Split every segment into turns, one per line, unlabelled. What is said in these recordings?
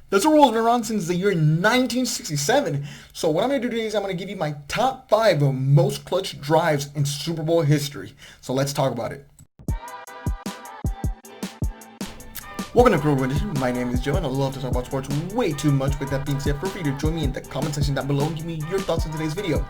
The Super Bowl has been around since the year 1967. So what I'm going to do today is I'm going to give you my top 5 of most clutch drives in Super Bowl history. So let's talk about it. Welcome to Pro Edition. My name is Joe and I love to talk about sports way too much. With that being said, feel free to join me in the comment section down below and give me your thoughts on today's video.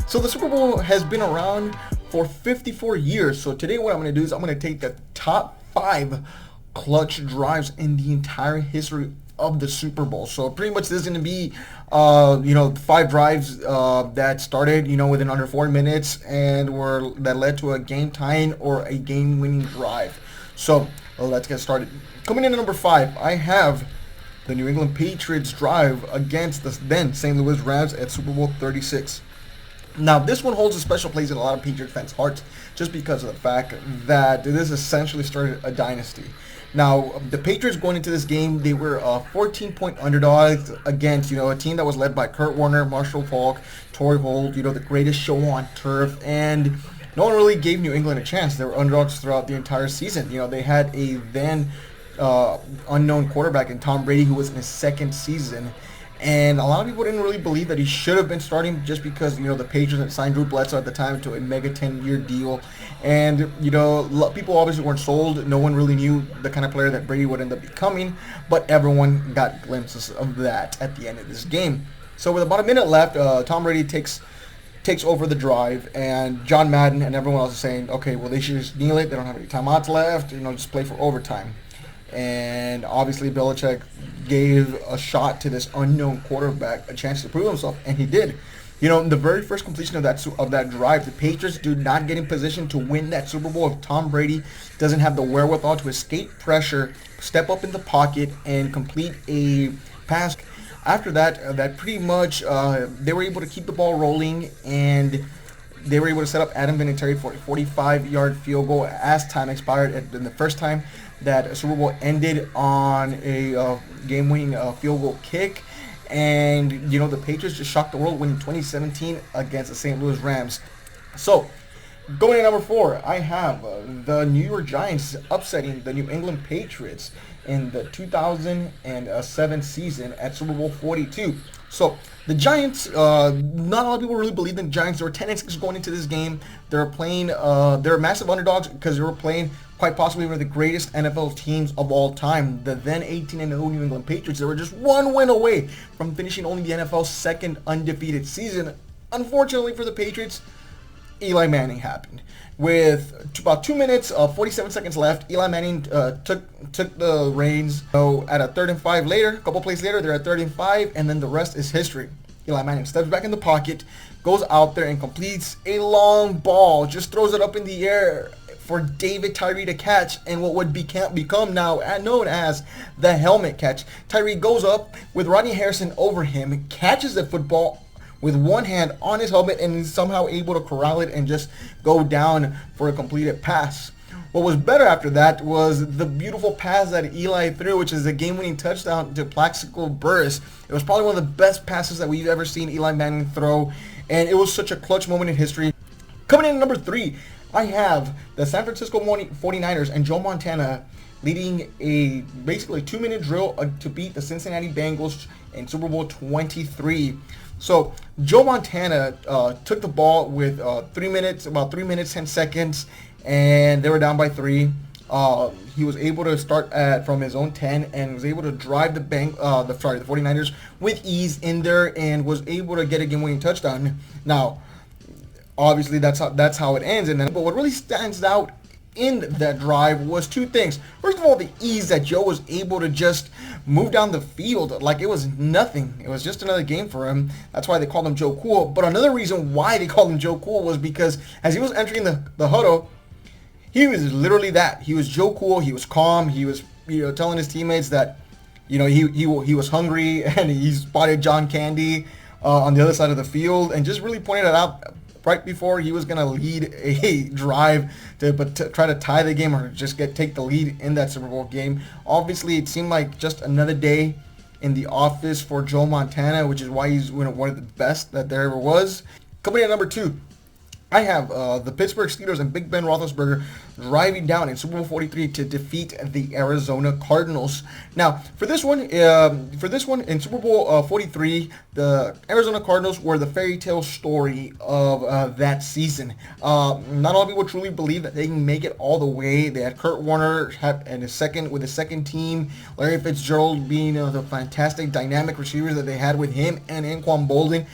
So the Super Bowl has been around for 54 years. So today what I'm going to do is I'm going to take the top 5 clutch drives in the entire history of the Super Bowl. So pretty much this is going to be 5 drives that started within under 4 minutes and that led to a game tying or a game winning drive. So let's get started. Coming in at number 5, I have the New England Patriots drive against the then St. Louis Rams at Super Bowl 36. Now, this one holds a special place in a lot of Patriots fans' hearts just because of the fact that this essentially started a dynasty. Now, the Patriots going into this game, they were 14-point underdogs against, a team that was led by Kurt Warner, Marshall Faulk, Torrey Holt, the greatest show on turf, and no one really gave New England a chance. They were underdogs throughout the entire season. They had a then unknown quarterback in Tom Brady who was in his second season. And a lot of people didn't really believe that he should have been starting just because, the Patriots had signed Drew Bledsoe at the time to a mega 10-year deal. And, people obviously weren't sold. No one really knew the kind of player that Brady would end up becoming. But everyone got glimpses of that at the end of this game. So with about a minute left, Tom Brady takes over the drive. And John Madden and everyone else is saying, okay, well, they should just kneel it. They don't have any timeouts left. Just play for overtime. And obviously Belichick gave a shot to this unknown quarterback a chance to prove himself, and he did. The very first completion of that drive, the Patriots do not get in position to win that Super Bowl if Tom Brady doesn't have the wherewithal to escape pressure, step up in the pocket, and complete a pass. After that pretty much they were able to keep the ball rolling, and they were able to set up Adam Vinatieri for a 45-yard field goal as time expired. In the first time that Super Bowl ended on a game-winning field goal kick. And, the Patriots just shocked the world winning 2017 against the St. Louis Rams. So, going to number 4, I have the New York Giants upsetting the New England Patriots in the 2007 season at Super Bowl 42. So, the Giants, not a lot of people really believed in the Giants. They were 10-6 going into this game. They were playing, they're massive underdogs because they were playing quite possibly one of the greatest NFL teams of all time. The then 18-0 New England Patriots. They were just one win away from finishing only the NFL's second undefeated season. Unfortunately for the Patriots, Eli Manning happened. With about 2 minutes, 47 seconds left, Eli Manning took the reins. So at a 3rd and 5 later, a couple plays later, they're at 3rd and 5, and then the rest is history. Eli Manning steps back in the pocket, goes out there and completes a long ball, just throws it up in the air for David Tyree to catch, and what would become now known as the helmet catch. Tyree goes up with Rodney Harrison over him, catches the football with one hand on his helmet, and is somehow able to corral it and just go down for a completed pass. What was better after that was the beautiful pass that Eli threw, which is a game-winning touchdown to Plaxico Burress. It was probably one of the best passes that we've ever seen Eli Manning throw, and it was such a clutch moment in history. Coming in at number 3, I have the San Francisco 49ers and Joe Montana leading a basically 2-minute drill to beat the Cincinnati Bengals in Super Bowl 23. So Joe Montana took the ball with about 3 minutes 10 seconds, and they were down by 3. He was able to start from his own 10 and was able to drive the 49ers with ease in there and was able to get a game-winning touchdown. Now, obviously that's how it ends. But what really stands out in that drive was 2 things. First of all, the ease that Joe was able to just move down the field like it was nothing. It was just another game for him. That's why they called him Joe Cool. But another reason why they called him Joe Cool was because as he was entering the huddle, he was literally that. He was Joe Cool. He was calm. He was telling his teammates that he was hungry, and he spotted John Candy on the other side of the field and just really pointed it out right before he was going to lead a drive to try to tie the game or just take the lead in that Super Bowl game. Obviously, it seemed like just another day in the office for Joe Montana, which is why he's one of the best that there ever was. Coming in at number 2, I have the Pittsburgh Steelers and Big Ben Roethlisberger driving down in Super Bowl 43 to defeat the Arizona Cardinals. Now, for this one in Super Bowl 43, the Arizona Cardinals were the fairy tale story of that season. Not a lot of people truly believe that they can make it all the way. They had Kurt Warner with his second team, Larry Fitzgerald being the fantastic dynamic receivers that they had with him, and Anquan Boldin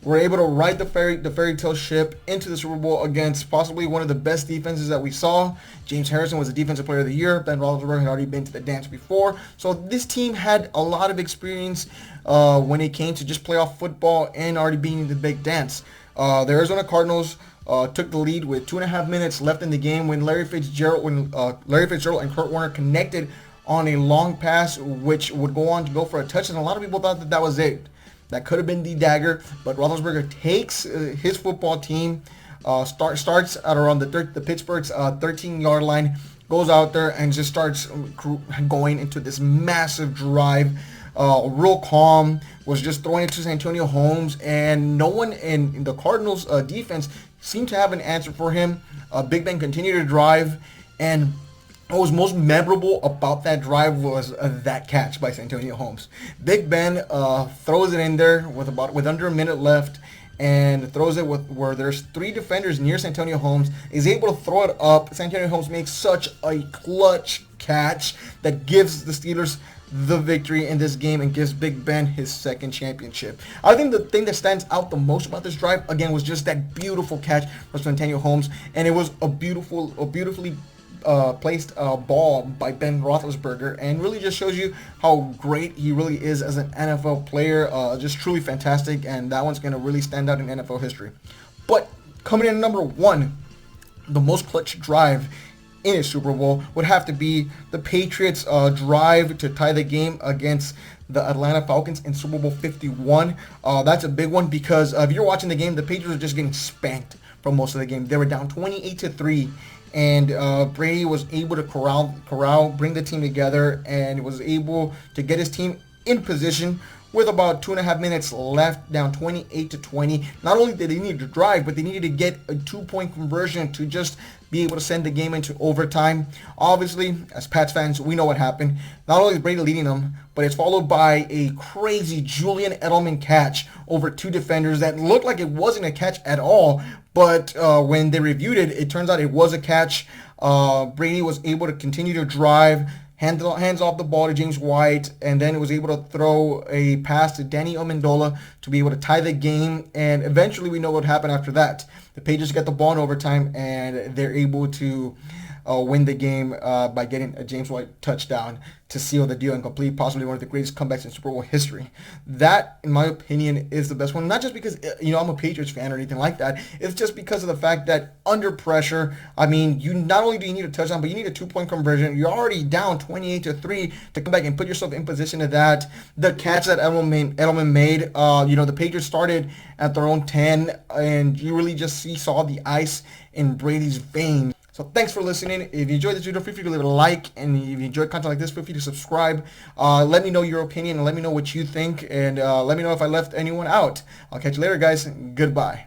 were able to ride the fairy tale ship into the Super Bowl against possibly one of the best defenses that we saw. James Harrison was the Defensive Player of the Year. Ben Roethlisberger had already been to the dance before. So this team had a lot of experience when it came to just playoff football and already being in the big dance. The Arizona Cardinals took the lead with 2.5 minutes left in the game when Larry Fitzgerald and Kurt Warner connected on a long pass, which would go on to go for a touchdown. A lot of people thought that was it. That could have been the dagger, but Roethlisberger takes his football team, starts at around the Pittsburgh's 13-yard line, goes out there and just starts going into this massive drive. Real calm, was just throwing it to Santonio Holmes, and no one in the Cardinals defense seemed to have an answer for him. Big Ben continued to drive, and what was most memorable about that drive was that catch by Santonio Holmes. Big Ben throws it in there with under a minute left, and throws it where there's 3 defenders near Santonio Holmes. Is able to throw it up. Santonio Holmes makes such a clutch catch that gives the Steelers the victory in this game and gives Big Ben his second championship. I think the thing that stands out the most about this drive, again, was just that beautiful catch from Santonio Holmes, and it was a beautifully placed ball by Ben Roethlisberger, and really just shows you how great he really is as an NFL player. Just truly fantastic, and that one's going to really stand out in NFL history. But coming in number 1, the most clutch drive in a Super Bowl would have to be the Patriots drive to tie the game against the Atlanta Falcons in Super Bowl 51. That's a big one because if you're watching the game, the Patriots were just getting spanked for most of the game. They were down 28-3. And Brady was able to bring the team together, and was able to get his team in position with about 2.5 minutes left, down 28-20. Not only did they need to drive, but they needed to get a 2-point conversion to just be able to send the game into overtime. Obviously, as Pats fans, we know what happened. Not only is Brady leading them, but it's followed by a crazy Julian Edelman catch over 2 defenders that looked like it wasn't a catch at all. But when they reviewed it, it turns out it was a catch. Brady was able to continue to drive, hands off the ball to James White, and then was able to throw a pass to Danny Amendola to be able to tie the game. And eventually, we know what happened after that. The Patriots get the ball in overtime, and they're able to win the game by getting a James White touchdown to seal the deal and complete possibly one of the greatest comebacks in Super Bowl history. That, in my opinion, is the best one. Not just because I'm a Patriots fan or anything like that. It's just because of the fact that under pressure, I mean, you not only do you need a touchdown, but you need a 2-point conversion. You're already down 28-3 to come back and put yourself in position of that. The catch that Edelman made, the Patriots started at their own 10, and you really just saw the ice in Brady's veins. So thanks for listening. If you enjoyed this video, feel free to leave a like. And if you enjoyed content like this, feel free to subscribe. Let me know your opinion and let me know what you think. And let me know if I left anyone out. I'll catch you later, guys. Goodbye.